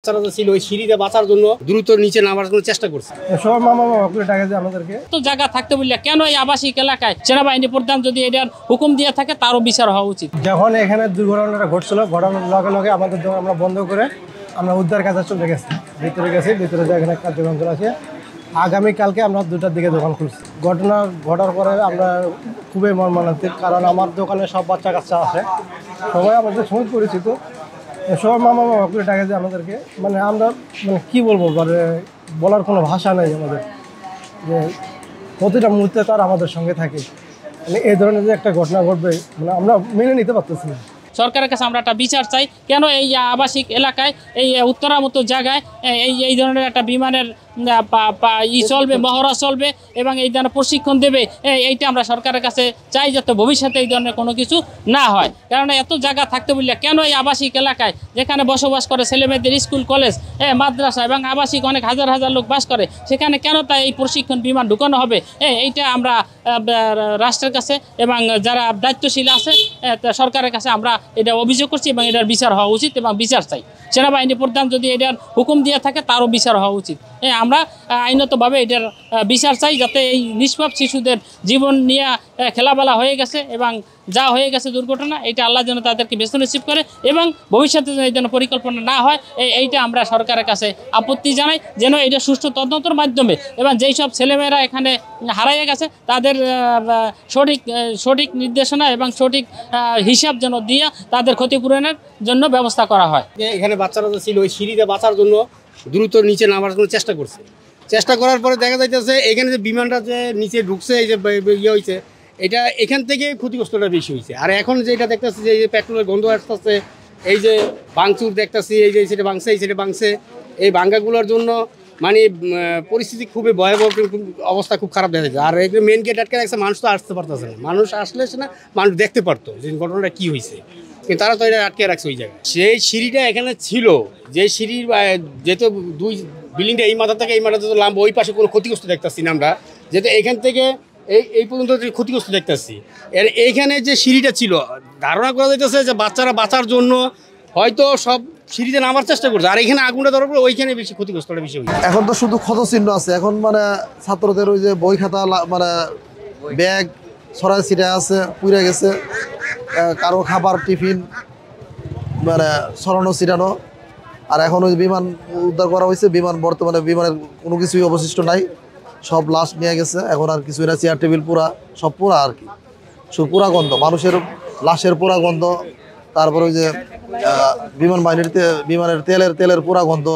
বাচ্চারা ছিল ওই সিঁড়িতে বাঁচার জন্য দ্রুত নিচে নামার জন্য চেষ্টা করছে। সব মামা করে টাকা দিয়ে আমাদেরকে তো জায়গা থাকতে বললে কেন এই আবাসিক এলাকায় সেনাবাহিনী প্রধান যদি এটার হুকুম দিয়ে থাকে তারও বিচার হওয়া উচিত। যখন এখানে দুর্ঘটনাটা ঘটছিল ঘটনার লগে লগে আমাদের দোকান আমরা বন্ধ করে আমরা উদ্ধার কাজে চলে গেছি, ভিতরে এখানে কার্যক্রম চলে আছে। আগামীকালকে আমরা 2টার দিকে দোকান খুলছি। ঘটনা ঘটার পরে আমরা খুবই মর্মান্তিক, কারণ আমার দোকানে সব বাচ্চা কাচ্চা আছে, সবাই আমাদের সঙ্গে পরিচিত। সবাই মামা করে টাকা দিয়ে আমাদেরকে আমরা কী বলবো, বলার কোনো ভাষা নেই আমাদের, যে প্রতিটা মুহূর্তে তার আমাদের সঙ্গে থাকে। এই ধরনের যে একটা ঘটনা ঘটবে আমরা মেনে নিতে পারতেছি না। সরকারের কাছে আমরা একটা বিচার চাই, কেন এই আবাসিক এলাকায় এই উত্তরার মতো জায়গায় এই ধরনের একটা বিমানের চলবে, মহড়া চলবে এবং এই ধরনের প্রশিক্ষণ দেবে, এইটা আমরা সরকারের কাছে চাই, যাতে ভবিষ্যতে এই ধরনের কোনো কিছু না হয়। কারণ এত জায়গা থাকতে বললে কেন এই আবাসিক এলাকায় যেখানে বসবাস করে ছেলেমেয়েদের স্কুল, কলেজ, মাদ্রাসা এবং আবাসিক অনেক হাজার হাজার লোক বাস করে, সেখানে কেন তাই এই প্রশিক্ষণ বিমান ঢুকানো হবে? এইটা আমরা রাষ্ট্রের কাছে এবং যারা দায়িত্বশীল আছে সরকারের কাছে আমরা এটা অভিযোগ করছি এবং এটার বিচার হওয়া উচিত এবং বিচার চাই। সেনাবাহিনী প্রধান যদি এটার হুকুম দিয়ে থাকে তারও বিচার হওয়া উচিত। আমরা আইনতভাবে এটার বিচার চাই, যাতে এই নিষ্পাপ শিশুদের জীবন নিয়ে খেলাবেলা হয়ে গেছে এবং যা হয়ে গেছে দুর্ঘটনা, এটা আল্লাহ যেন তাদেরকে বেঁচে নসিব করে এবং ভবিষ্যতে যেন এই জন্য পরিকল্পনা না হয়, এইটা আমরা সরকারের কাছে আপত্তি জানাই, যেন এটা সুষ্ঠু তদন্তের মাধ্যমে এবং যেই সব ছেলেমেয়েরা এখানে হারাইয়া গেছে তাদের সঠিক নির্দেশনা এবং সঠিক হিসাব যেন দিয়ে তাদের ক্ষতিপূরণের জন্য ব্যবস্থা করা হয়। এখানে বাচ্চারা ছিল ওই সিঁড়িতে বাঁচার জন্য দ্রুত নিচে নামার জন্য চেষ্টা করার পরে দেখা যাইতেছে এখানে যে বিমানটা যে নিচে ঢুকছে, এই যে ইয়ে হয়েছে, এটা এখান থেকে ক্ষতিগ্রস্তটা বেশি হয়েছে। আর এখন যেটা দেখতেছি যে এই যে পেট্রোলের গন্ধ আসতেছে, এই যে ভাঙচুর দেখতেছি, এই যে সেটা ভাঙছে, এই সেটা ভাঙছে, এই ভাঙ্গাগুলোর জন্য পরিস্থিতি খুবই ভয়াবহ, অবস্থা খুব খারাপ দেখা যাচ্ছে। আর এখানে মেন গেট আটকে রাখছে, মানুষ তো আসতে পারতেছে না, মানুষ আসলে না মানুষ দেখতে পারতো যে ঘটনাটা কী হয়েছে, কিন্তু তারা তো এটা আটকে রাখছে ওই জায়গায়। সেই সিঁড়িটা এখানে ছিল, যে সিঁড়ির যেহেতু দুই বিল্ডিংটা এই মাথা থেকে এই মাথা তো লাম্ব, ওই পাশে কোনো ক্ষতিগ্রস্ত দেখতেছি না আমরা, যেহেতু এখান থেকে এই পর্যন্ত ক্ষতিগ্রস্ত দেখতেছি। এর এইখানে যে সিঁড়িটা ছিল, ধারণা করা যাইতেছে যে বাচ্চারা বাঁচার জন্য হয়তো সব সিঁড়িতে নামার চেষ্টা করছে, আর এখানে আগুনটা ধরার পরে ওইখানে বেশি ক্ষতিগ্রস্তটা বেশি হয়েছে। এখন তো শুধু ক্ষতচিহ্ন আছে, এখন ছাত্রদের ওই যে বই খাতা ব্যাগ ছড়ায় ছিটায় আছে, পুড়ে গেছে, কারো খাবার টিফিন ছড়ানো ছিটানো। আর এখন ওই বিমান উদ্ধার করা হয়েছে, বর্তমানে বিমানের কোনো কিছুই অবশিষ্ট নাই, সব লাশ নিয়ে গেছে। এখন আর কিছুই না, চেয়ার টেবিল পুরা, সব পুরা আর কি, শুধু পুরা গন্ধ, মানুষের লাশের পুরা গন্ধ। তারপরে ওই যে বিমানের তেলের পুরা গন্ধ।